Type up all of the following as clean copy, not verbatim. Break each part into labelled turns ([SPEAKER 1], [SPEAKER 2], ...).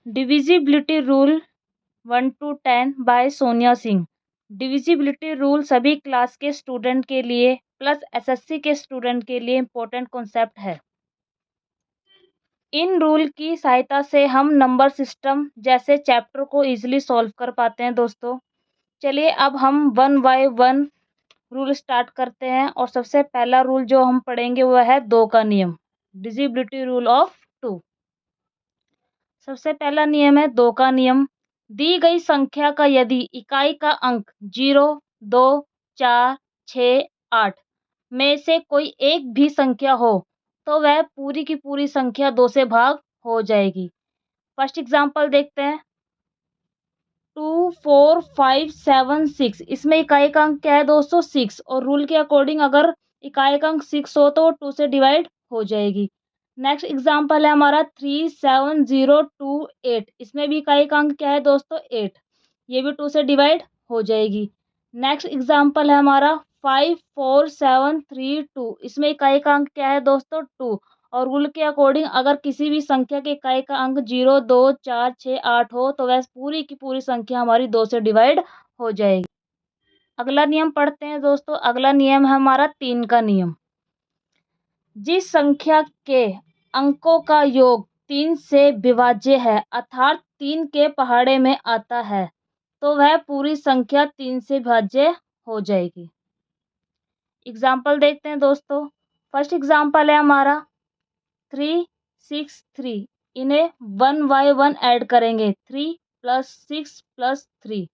[SPEAKER 1] Divisibility rule 1 to 10 by Sonia Singh. Divisibility rule सभी class के student के लिए प्लस एसएससी के स्टूडेंट के लिए इम्पोर्टेंट कॉन्सेप्ट है। इन रूल की सहायता से हम नंबर सिस्टम जैसे चैप्टर को इजीली सॉल्व कर पाते हैं दोस्तों। चलिए अब हम one by one rule start करते हैं और सबसे पहला रूल जो हम पढ़ेंगे वह है 2 का नियम, डिविजिबिलिटी रूल ऑफ 2। सबसे पहला नियम है 2 का नियम। दी गई संख्या का यदि इकाई का अंक 0, 2, 4, 6, 8 में से कोई एक भी संख्या हो तो वह पूरी की पूरी संख्या 2 से भाग हो जाएगी। फर्स्ट एग्जांपल देखते हैं। 2, 4, 5, 7, 6 इसमें इकाई का अंक क्या है दोस्तों 6 और रूल के अकॉर्डिंग अगर इकाई का अंक 6 हो तो 2 से डिवाइड हो जाएगी। नेक्स्ट एग्जांपल है हमारा 3, 7, 0, 2, 8 इसमें भी इकाई का अंक क्या है दोस्तों 8, ये भी 2 से डिवाइड हो जाएगी। नेक्स्ट एग्जांपल है हमारा 5, 4, 7, 3, 2 इसमें इकाई का अंक क्या है दोस्तों 2 और रूल के अकॉर्डिंग अगर किसी भी संख्या के इकाई का अंक 0, 2, 4, 6, 8 हो तो वह पूरी की पूरी संख्या हमारी 2 से डिवाइड हो जाएगी। अगला नियम पढ़ते हैं दोस्तों। अगला नियम है हमारा 3 का नियम। जिस संख्या के अंकों का योग 3 से विभाज्य है अर्थात 3 के पहाड़े में आता है तो वह पूरी संख्या 3 से विभाज्य हो जाएगी। एग्जाम्पल देखते हैं दोस्तों। फर्स्ट एग्जाम्पल है हमारा 3, 6, 3 इन्हें 1 बाय 1 ऐड करेंगे 3 + 6 + 3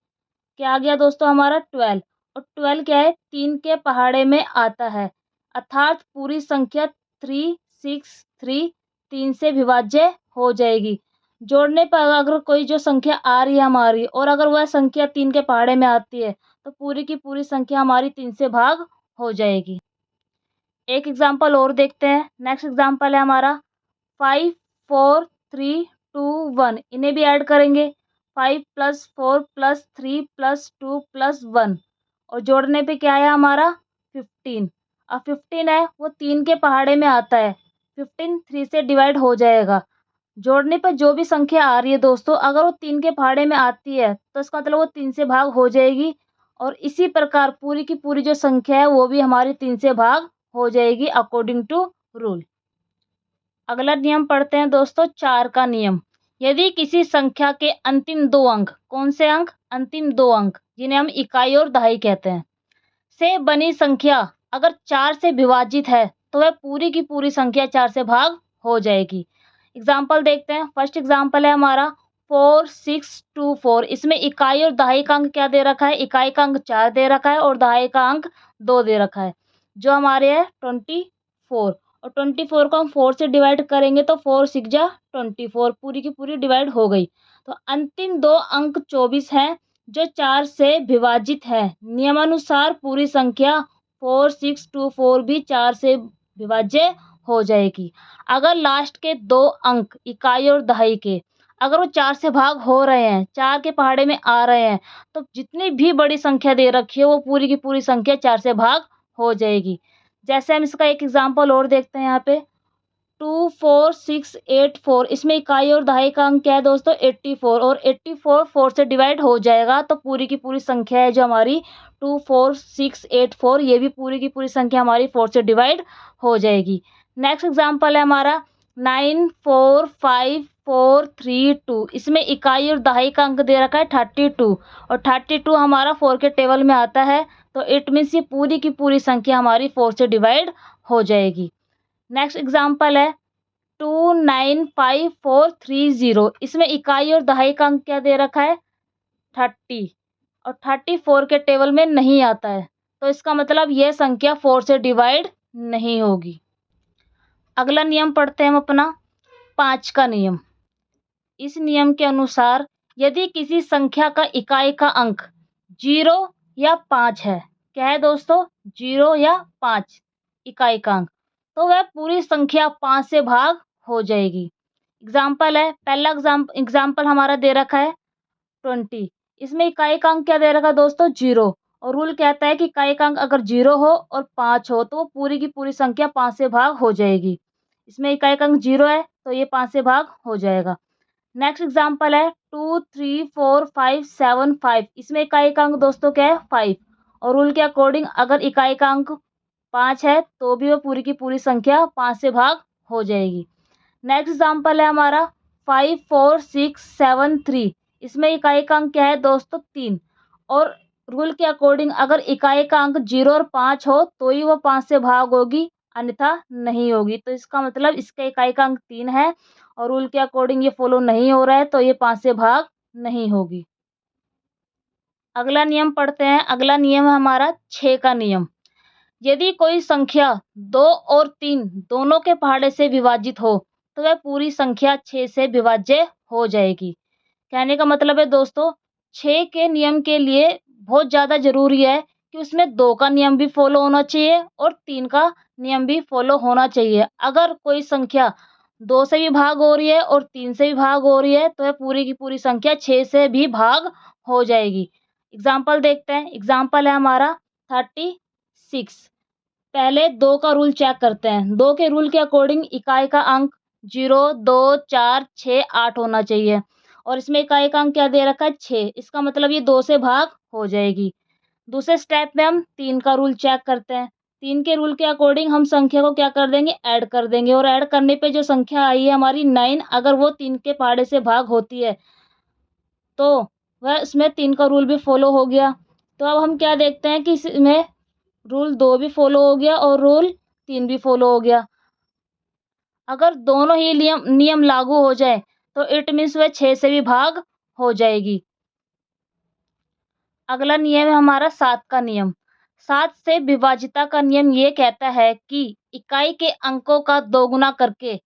[SPEAKER 1] क्या आ गया दोस्तों हमारा 12 और 12 क्या है 3 के पहाड़े में आता है अर्थात पूरी संख्या 3, 6, 3 3 से विभाज्य हो जाएगी। जोड़ने पर अगर कोई जो संख्या आ रही है हमारी और अगर वह संख्या 3 के पहाड़े में आती है तो पूरी की पूरी संख्या हमारी 3 से भाग हो जाएगी। एक एग्जाम्पल और देखते हैं। नेक्स्ट एग्जाम्पल है हमारा 5, 4, 3, 2, 1 इन्हें भी ऐड करेंगे 5 + 4 + 3 + 2 + 1 और जोड़ने पे क्या है हमारा 15। अब 15 है वो 3 के पहाड़े में आता है 15 3 से डिवाइड हो जाएगा। जोड़ने पर जो भी संख्या आ रही है दोस्तों अगर वो 3 के पहाड़े में आती है तो इसका मतलब वो 3 से भाग हो जाएगी और इसी प्रकार पूरी की पूरी जो संख्या है वो भी हमारी 3 से भाग हो जाएगी अकॉर्डिंग टू रूल। अगला नियम पढ़ते हैं दोस्तों 4 का नियम। यदि किसी संख्या के अंतिम 2 अंक, कौन से अंक अंतिम 2 अंक जिन्हें हम इकाई और दहाई कहते हैं, से बनी संख्या अगर 4 से विभाजित है तो वह पूरी की पूरी संख्या 4 से भाग हो जाएगी। एग्जाम्पल देखते हैं। फर्स्ट एग्जाम्पल है हमारा 4, 6, 2, 4 इसमें इकाई और दहाई का अंक क्या दे रखा है, इकाई का अंक 4 दे रखा है और दहाई का अंक 2 दे रखा है जो हमारे है 24 और 24 को हम 4 से डिवाइड करेंगे तो 4 6 जा 24 पूरी की पूरी डिवाइड हो गई। तो अंतिम 2 अंक 24 हैं जो 4 से विभाजित है। नियमानुसार पूरी संख्या 4, 6, 2, 4 भी 4 से विभाज्य हो जाएगी। अगर लास्ट के 2 अंक इकाई और दहाई के अगर वो 4 से भाग हो रहे हैं, 4 के पहाड़े में आ रहे हैं तो जितनी भी बड़ी संख्या दे रखी है वो पूरी की पूरी संख्या 4 से भाग हो जाएगी। जैसे हम इसका एक एग्जाम्पल और देखते हैं यहाँ पे 2, 4, 6, 8, 4 इसमें इकाई और दहाई का अंक क्या है दोस्तों 84 और 84 4 से डिवाइड हो जाएगा तो पूरी की पूरी संख्या है जो हमारी 2, 4, 6, 8, 4 ये भी पूरी की पूरी संख्या हमारी 4 से डिवाइड हो जाएगी। नेक्स्ट एग्जाम्पल है हमारा 9, 4, 5, 4, 3, 2 इसमें इकाई और दहाई का अंक दे रखा है 32 और 32 हमारा 4 के टेबल में आता है तो इट मीन्स ये पूरी की पूरी संख्या हमारी 4 से डिवाइड हो जाएगी। नेक्स्ट एग्जाम्पल है 2, 9, 5, 4, 3, 0 इसमें इकाई और दहाई का अंक क्या दे रखा है 30 और 34 के टेबल में नहीं आता है तो इसका मतलब यह संख्या 4 से डिवाइड नहीं होगी। अगला नियम पढ़ते हैं हम अपना 5 का नियम। इस नियम के अनुसार यदि किसी संख्या का इकाई का अंक 0 या 5 है, क्या है दोस्तों 0 या 5 इकाई का अंक तो वह पूरी संख्या 5 से भाग हो जाएगी। एग्जाम्पल है पहला एग्जाम्पल हमारा दे रखा है 20 इसमें इकाई का अंक क्या दे रखा है दोस्तों 0 और रूल कहता है कि इकाई का अंक अगर 0 हो और 5 हो तो वो पूरी की पूरी संख्या 5 से भाग हो जाएगी। इसमें इकाई का अंक 0 है तो ये 5 से भाग हो जाएगा। नेक्स्ट एग्जाम्पल है 2 3 4 5 7 5। इसमें इकाई का अंक दोस्तों क्या है 5, और रूल के अकॉर्डिंग अगर इकाई का अंक 5 है तो भी वो पूरी की पूरी संख्या 5 से भाग हो जाएगी। नेक्स्ट एग्जाम्पल है हमारा 5 4 6 7 3। इसमें इकाई का अंक क्या है दोस्तों 3, और रूल के अकॉर्डिंग अगर इकाई का अंक 0 और 5 हो तो ही वो 5 से भाग होगी, अन्यथा नहीं होगी। तो इसका मतलब इसका इकाई का अंक 3 है और रूल के अकॉर्डिंग ये फॉलो नहीं हो रहा है, तो ये 5 से भाग नहीं होगी। अगला नियम पढ़ते हैं। अगला नियम है हमारा 6 का नियम। यदि कोई संख्या 2 और 3 दोनों के पहाड़े से विभाजित हो तो वह पूरी संख्या 6 से विभाज्य हो जाएगी। कहने का मतलब है दोस्तों 6 के नियम के लिए बहुत ज़्यादा ज़रूरी है कि उसमें 2 का नियम भी फॉलो होना चाहिए और 3 का नियम भी फॉलो होना चाहिए। अगर कोई संख्या 2 से भी भाग हो रही है और 3 से भी भाग हो रही है तो वह पूरी की पूरी संख्या 6 से भी भाग हो जाएगी। एग्जाम्पल देखते हैं। एग्जाम्पल है हमारा 36। पहले 2 का रूल चेक करते हैं। 2 के रूल के अकॉर्डिंग इकाई का अंक 0 2 4 6 8 होना चाहिए, और इसमें इकाई का अंक क्या दे रखा है 6। इसका मतलब ये 2 से भाग हो जाएगी। दूसरे स्टेप में हम 3 का रूल चेक करते हैं। 3 के रूल के अकॉर्डिंग हम संख्या को क्या कर देंगे ऐड कर देंगे, और ऐड करने पे जो संख्या आई है हमारी 9, अगर वो 3 के पहाड़े से भाग होती है तो वह इसमें 3 का रूल भी फॉलो हो गया। तो अब हम क्या देखते हैं कि इसमें रूल 2 भी फॉलो हो गया और रूल 3 भी फॉलो हो गया। अगर दोनों ही नियम नियम लागू हो जाए तो इट मीन्स वह 6 से भी भाग हो जाएगी। अगला नियम है हमारा 7 का नियम। 7 से विभाजिता का नियम ये कहता है कि इकाई के अंकों का दोगुना करके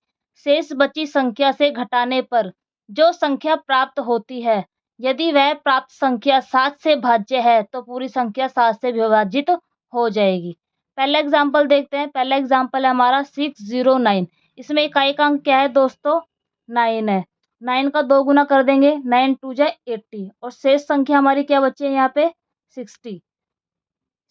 [SPEAKER 1] शेष बची संख्या से घटाने पर जो संख्या प्राप्त होती है, यदि वह प्राप्त संख्या 7 से भाज्य है तो पूरी संख्या 7 से विभाजित हो जाएगी। पहला एग्जाम्पल देखते हैं। पहला एग्जाम्पल है हमारा 609। इसमें इकाई का अंक क्या है दोस्तों 9 है। 9 का 2 गुना कर देंगे, 9 2 जा 80, और शेष संख्या हमारी क्या बची है यहाँ पे 60।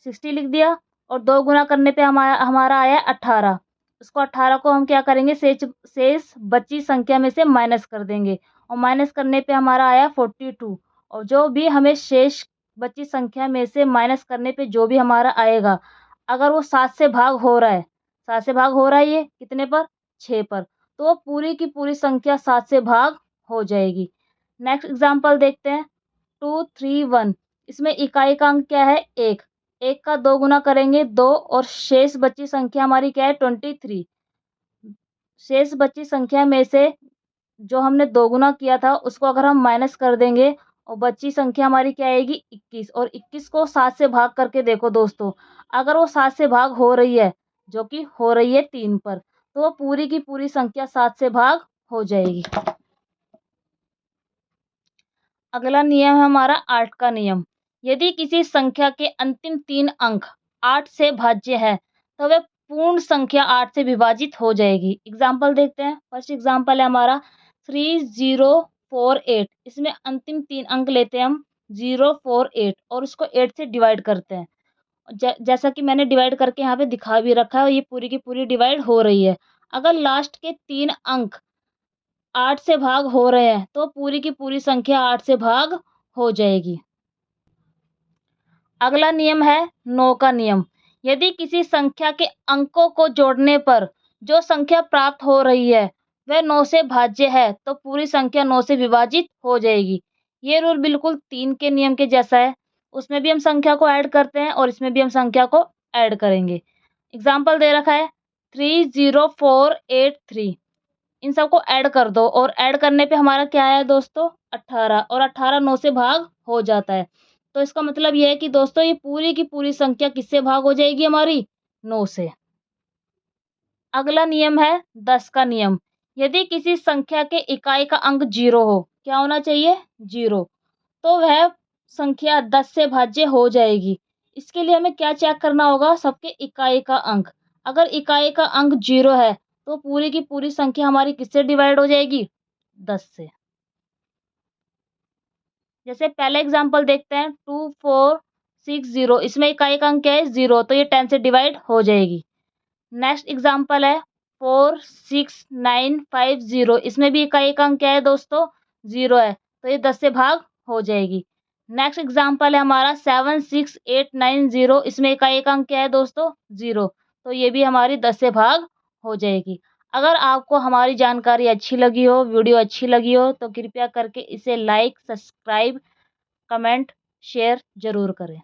[SPEAKER 1] 60 लिख दिया, और 2 गुना करने पे हमारा हमारा आया 18। उसको 18 को हम क्या करेंगे शेष शेष बची संख्या में से माइनस कर देंगे, और माइनस करने पे हमारा आया 42। और जो भी हमें शेष बची संख्या में से माइनस करने पे जो भी हमारा आएगा, अगर वो 7 से भाग हो रहा है, 7 से भाग हो रहा है, ये कितने पर 6 पर, तो वो पूरी की पूरी संख्या 7 से भाग हो जाएगी। नेक्स्ट एग्जाम्पल देखते हैं 231। इसमें इकाई का अंक क्या है 1। 1 का 2 गुना करेंगे 2, और शेष बची संख्या हमारी क्या है 23। शेष बची संख्या में से जो हमने 2 गुना किया था उसको अगर हम माइनस कर देंगे, और बची संख्या हमारी क्या आएगी 21, और 21 को 7 से भाग करके देखो दोस्तों, अगर वो 7 से भाग हो रही है, जो कि हो रही है 3 पर, तो वो पूरी की पूरी संख्या 7 से भाग हो जाएगी। अगला नियम है हमारा 8 का नियम। यदि किसी संख्या के अंतिम 3 अंक 8 से भाज्य है तो वह पूर्ण संख्या 8 से विभाजित हो जाएगी। एग्जाम्पल देखते हैं। फर्स्ट एग्जाम्पल है हमारा 3048। इसमें अंतिम 3 अंक लेते हैं हम 048, और उसको 8 से डिवाइड करते हैं। जैसा कि मैंने डिवाइड करके यहाँ पे दिखा भी रखा है, ये पूरी की पूरी डिवाइड हो रही है। अगर लास्ट के 3 अंक 8 से भाग हो रहे हैं तो पूरी की पूरी संख्या 8 से भाग हो जाएगी। अगला नियम है 9 का नियम। यदि किसी संख्या के अंकों को जोड़ने पर जो संख्या प्राप्त हो रही है वह 9 से भाज्य है तो पूरी संख्या 9 से विभाजित हो जाएगी। ये रूल बिल्कुल 3 के नियम के जैसा है। उसमें भी हम संख्या को ऐड करते हैं और इसमें भी हम संख्या को ऐड करेंगे। एग्जाम्पल दे रखा है 30483। इन सबको ऐड कर दो, और ऐड करने पे हमारा क्या आया दोस्तों 18, और 18 9 से भाग हो जाता है। तो इसका मतलब ये है कि दोस्तों ये पूरी की पूरी संख्या किससे भाग हो जाएगी हमारी 9 से। अगला नियम है 10 का नियम। यदि किसी संख्या के इकाई का अंक 0 हो, क्या होना चाहिए 0, तो वह संख्या 10 से भाज्य हो जाएगी। इसके लिए हमें क्या चेक करना होगा सबके इकाई का अंक। अगर इकाई का अंक 0 है तो पूरी की पूरी संख्या हमारी किससे डिवाइड हो जाएगी 10 से। जैसे पहले एग्जांपल देखते हैं 2460। इसमें इकाई का अंक क्या है 0, तो ये 10 से डिवाइड हो जाएगी। नेक्स्ट एग्जांपल है 46950। इसमें भी इकाई का अंक क्या है दोस्तों ज़ीरो है, तो ये 10 से भाग हो जाएगी। नेक्स्ट एग्ज़ाम्पल है हमारा 76890, इसमें का एक अंक क्या है दोस्तों? 0, तो ये भी हमारी 10 से भाग हो जाएगी। अगर आपको हमारी जानकारी अच्छी लगी हो, वीडियो अच्छी लगी हो, तो कृपया करके इसे लाइक, सब्सक्राइब, कमेंट, शेयर ज़रूर करें।